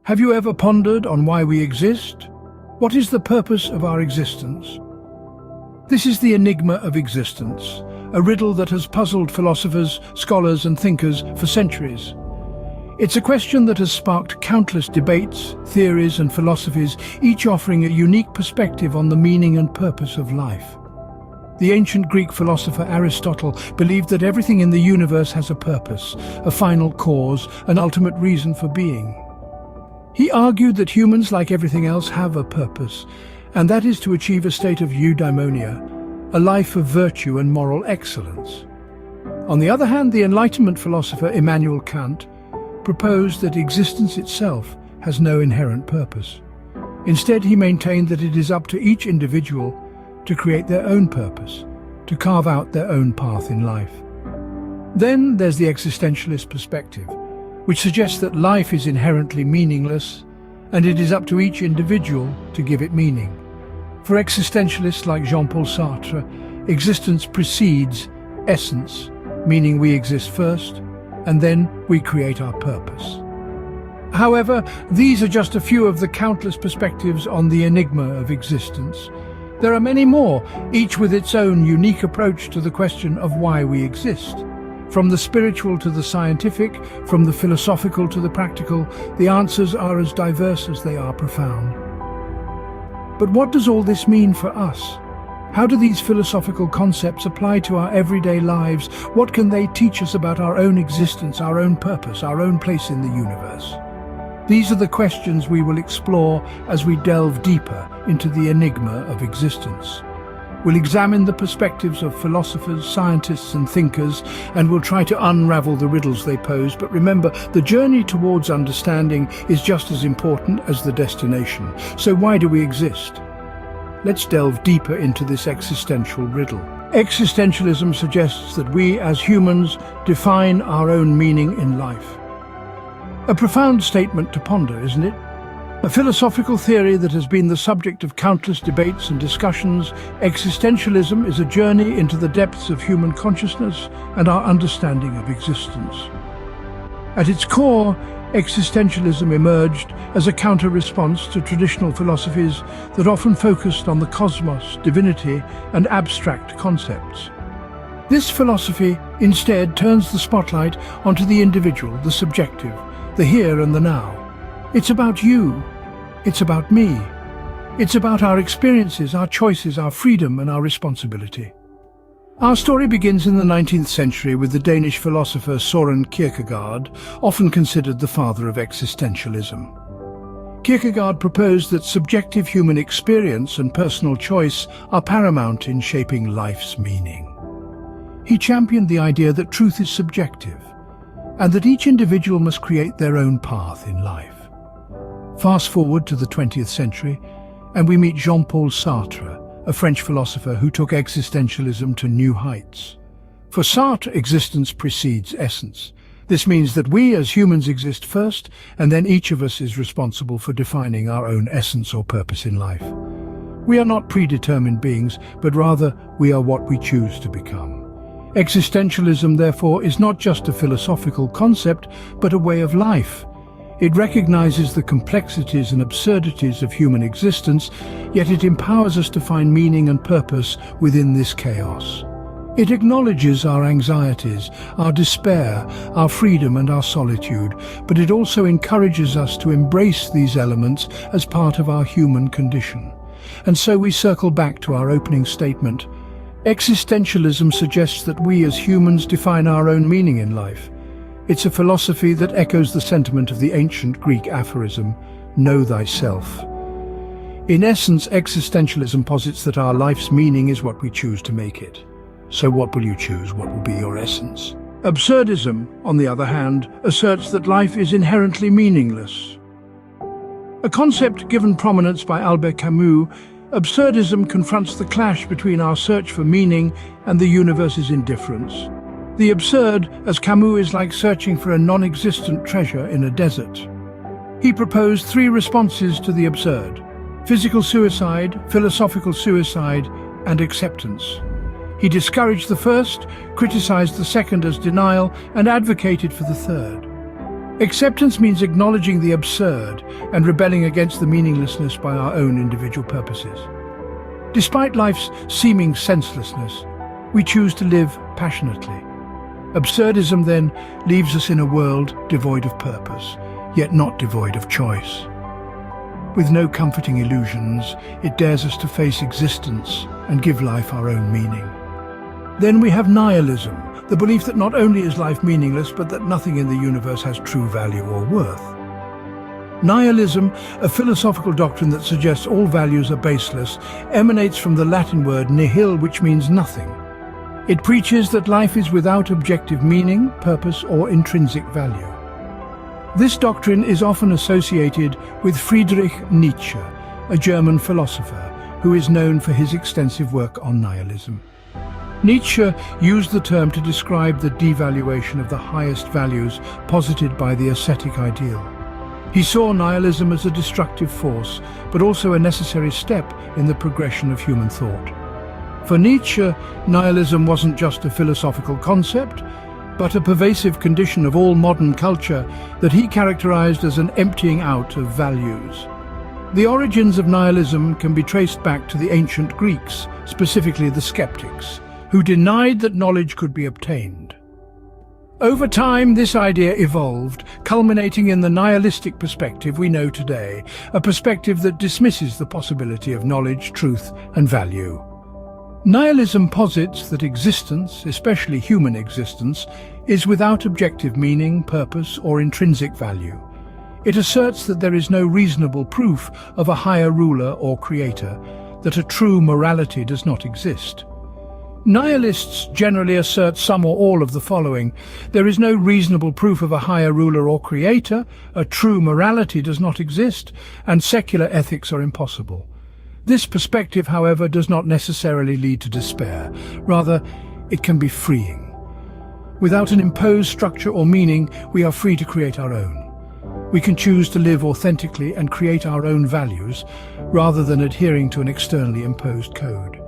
Have you ever pondered on why we exist? What is the purpose of our existence? This is the enigma of existence, a riddle that has puzzled philosophers, scholars and thinkers for centuries. It's a question that has sparked countless debates, theories and philosophies, each offering a unique perspective on the meaning and purpose of life. The ancient Greek philosopher Aristotle believed that everything in the universe has a purpose, a final cause, an ultimate reason for being. He argued that humans, like everything else, have a purpose, and that is to achieve a state of eudaimonia, a life of virtue and moral excellence. On the other hand, the Enlightenment philosopher Immanuel Kant proposed that existence itself has no inherent purpose. Instead, he maintained that it is up to each individual to create their own purpose, to carve out their own path in life. Then there's the existentialist perspective, which suggests that life is inherently meaningless and it is up to each individual to give it meaning. For existentialists like Jean-Paul Sartre, existence precedes essence, meaning we exist first and then we create our purpose. However, these are just a few of the countless perspectives on the enigma of existence. There are many more, each with its own unique approach to the question of why we exist. From the spiritual to the scientific, from the philosophical to the practical, the answers are as diverse as they are profound. But what does all this mean for us? How do these philosophical concepts apply to our everyday lives? What can they teach us about our own existence, our own purpose, our own place in the universe? These are the questions we will explore as we delve deeper into the enigma of existence. We'll examine the perspectives of philosophers, scientists and thinkers, and we'll try to unravel the riddles they pose. But remember, the journey towards understanding is just as important as the destination. So why do we exist? Let's delve deeper into this existential riddle. Existentialism suggests that we as humans define our own meaning in life. A profound statement to ponder, isn't it? A philosophical theory that has been the subject of countless debates and discussions, existentialism is a journey into the depths of human consciousness and our understanding of existence. At its core, existentialism emerged as a counter-response to traditional philosophies that often focused on the cosmos, divinity, and abstract concepts. This philosophy instead turns the spotlight onto the individual, the subjective, the here and the now. It's about you. It's about me. It's about our experiences, our choices, our freedom and our responsibility. Our story begins in the 19th century with the Danish philosopher Søren Kierkegaard, often considered the father of existentialism. Kierkegaard proposed that subjective human experience and personal choice are paramount in shaping life's meaning. He championed the idea that truth is subjective and that each individual must create their own path in life. Fast forward to the 20th century, and we meet Jean-Paul Sartre, a French philosopher who took existentialism to new heights. For Sartre, existence precedes essence. This means that we as humans exist first, and then each of us is responsible for defining our own essence or purpose in life. We are not predetermined beings, but rather we are what we choose to become. Existentialism, therefore, is not just a philosophical concept, but a way of life. It recognizes the complexities and absurdities of human existence, yet it empowers us to find meaning and purpose within this chaos. It acknowledges our anxieties, our despair, our freedom and our solitude, but it also encourages us to embrace these elements as part of our human condition. And so we circle back to our opening statement. Existentialism suggests that we as humans define our own meaning in life. It's a philosophy that echoes the sentiment of the ancient Greek aphorism, "Know thyself." In essence, existentialism posits that our life's meaning is what we choose to make it. So what will you choose? What will be your essence? Absurdism, on the other hand, asserts that life is inherently meaningless. A concept given prominence by Albert Camus, absurdism confronts the clash between our search for meaning and the universe's indifference. The absurd, as Camus, is like searching for a non-existent treasure in a desert. He proposed three responses to the absurd: physical suicide, philosophical suicide, and acceptance. He discouraged the first, criticized the second as denial, and advocated for the third. Acceptance means acknowledging the absurd and rebelling against the meaninglessness by our own individual purposes. Despite life's seeming senselessness, we choose to live passionately. Absurdism then leaves us in a world devoid of purpose, yet not devoid of choice. With no comforting illusions, it dares us to face existence and give life our own meaning. Then we have nihilism, the belief that not only is life meaningless, but that nothing in the universe has true value or worth. Nihilism, a philosophical doctrine that suggests all values are baseless, emanates from the Latin word nihil, which means nothing. It preaches that life is without objective meaning, purpose, or intrinsic value. This doctrine is often associated with Friedrich Nietzsche, a German philosopher who is known for his extensive work on nihilism. Nietzsche used the term to describe the devaluation of the highest values posited by the ascetic ideal. He saw nihilism as a destructive force, but also a necessary step in the progression of human thought. For Nietzsche, nihilism wasn't just a philosophical concept, but a pervasive condition of all modern culture that he characterized as an emptying out of values. The origins of nihilism can be traced back to the ancient Greeks, specifically the skeptics, who denied that knowledge could be obtained. Over time, this idea evolved, culminating in the nihilistic perspective we know today, a perspective that dismisses the possibility of knowledge, truth, and value. Nihilism posits that existence, especially human existence, is without objective meaning, purpose, or intrinsic value. It asserts that there is no reasonable proof of a higher ruler or creator, that a true morality does not exist. Nihilists generally assert some or all of the following: there is no reasonable proof of a higher ruler or creator, a true morality does not exist, and secular ethics are impossible. This perspective, however, does not necessarily lead to despair. Rather, it can be freeing. Without an imposed structure or meaning, we are free to create our own. We can choose to live authentically and create our own values, rather than adhering to an externally imposed code.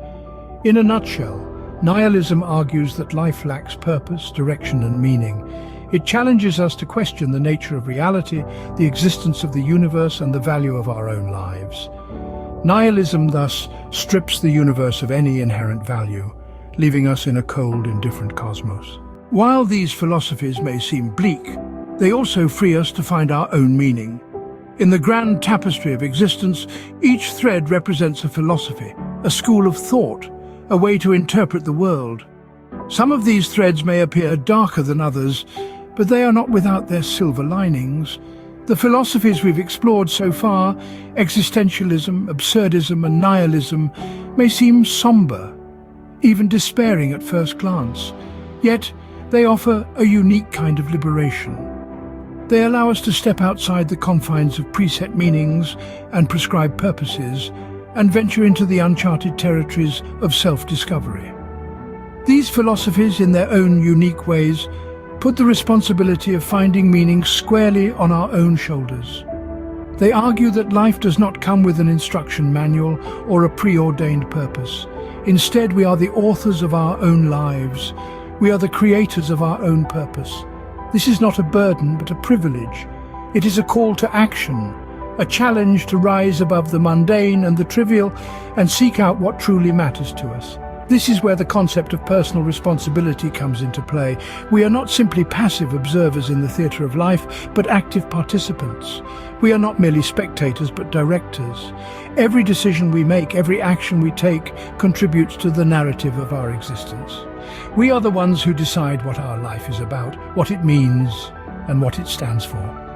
In a nutshell, nihilism argues that life lacks purpose, direction, and meaning. It challenges us to question the nature of reality, the existence of the universe, and the value of our own lives. Nihilism thus strips the universe of any inherent value, leaving us in a cold, indifferent cosmos. While these philosophies may seem bleak, they also free us to find our own meaning. In the grand tapestry of existence, each thread represents a philosophy, a school of thought, a way to interpret the world. Some of these threads may appear darker than others, but they are not without their silver linings. The philosophies we've explored so far, existentialism, absurdism, and nihilism, may seem somber, even despairing at first glance. Yet, they offer a unique kind of liberation. They allow us to step outside the confines of preset meanings and prescribed purposes, and venture into the uncharted territories of self-discovery. These philosophies, in their own unique ways, put the responsibility of finding meaning squarely on our own shoulders. They argue that life does not come with an instruction manual or a preordained purpose. Instead, we are the authors of our own lives. We are the creators of our own purpose. This is not a burden, but a privilege. It is a call to action, a challenge to rise above the mundane and the trivial and seek out what truly matters to us. This is where the concept of personal responsibility comes into play. We are not simply passive observers in the theatre of life, but active participants. We are not merely spectators, but directors. Every decision we make, every action we take, contributes to the narrative of our existence. We are the ones who decide what our life is about, what it means, and what it stands for.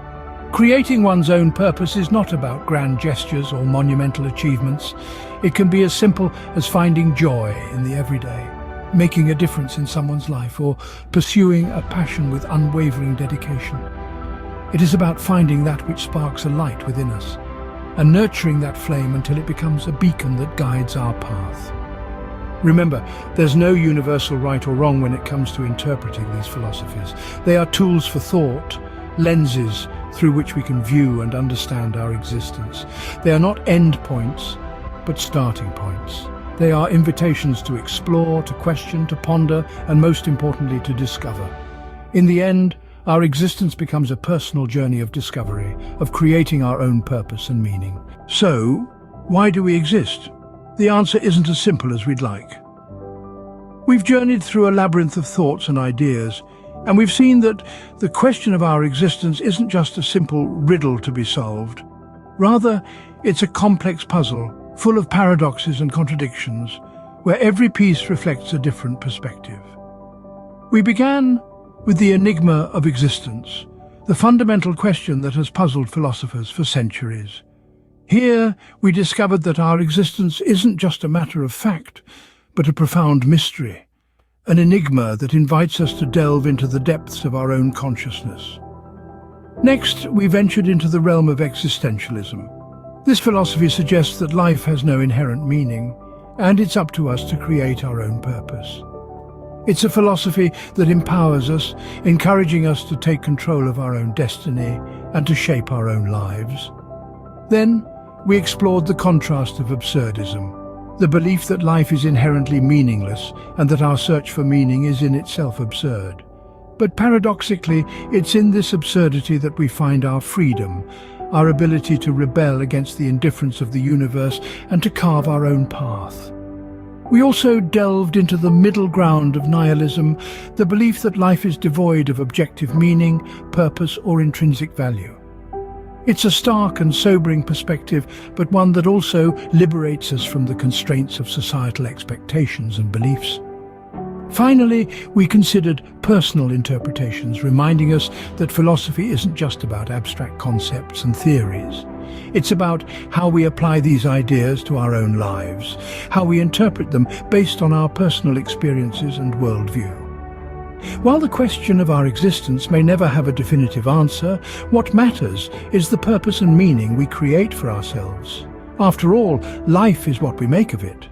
Creating one's own purpose is not about grand gestures or monumental achievements. It can be as simple as finding joy in the everyday, making a difference in someone's life, or pursuing a passion with unwavering dedication. It is about finding that which sparks a light within us, and nurturing that flame until it becomes a beacon that guides our path. Remember, there's no universal right or wrong when it comes to interpreting these philosophies. They are tools for thought, lenses through which we can view and understand our existence. They are not end points, but starting points. They are invitations to explore, to question, to ponder, and most importantly, to discover. In the end, our existence becomes a personal journey of discovery, of creating our own purpose and meaning. So, why do we exist? The answer isn't as simple as we'd like. We've journeyed through a labyrinth of thoughts and ideas, and we've seen that the question of our existence isn't just a simple riddle to be solved. Rather, it's a complex puzzle, full of paradoxes and contradictions, where every piece reflects a different perspective. We began with the enigma of existence, the fundamental question that has puzzled philosophers for centuries. Here, we discovered that our existence isn't just a matter of fact, but a profound mystery, an enigma that invites us to delve into the depths of our own consciousness. Next, we ventured into the realm of existentialism. This philosophy suggests that life has no inherent meaning, and it's up to us to create our own purpose. It's a philosophy that empowers us, encouraging us to take control of our own destiny and to shape our own lives. Then, we explored the contrast of absurdism, the belief that life is inherently meaningless and that our search for meaning is in itself absurd. But paradoxically, it's in this absurdity that we find our freedom, our ability to rebel against the indifference of the universe and to carve our own path. We also delved into the middle ground of nihilism, the belief that life is devoid of objective meaning, purpose, or intrinsic value. It's a stark and sobering perspective, but one that also liberates us from the constraints of societal expectations and beliefs. Finally, we considered personal interpretations, reminding us that philosophy isn't just about abstract concepts and theories. It's about how we apply these ideas to our own lives, how we interpret them based on our personal experiences and worldview. While the question of our existence may never have a definitive answer, what matters is the purpose and meaning we create for ourselves. After all, life is what we make of it.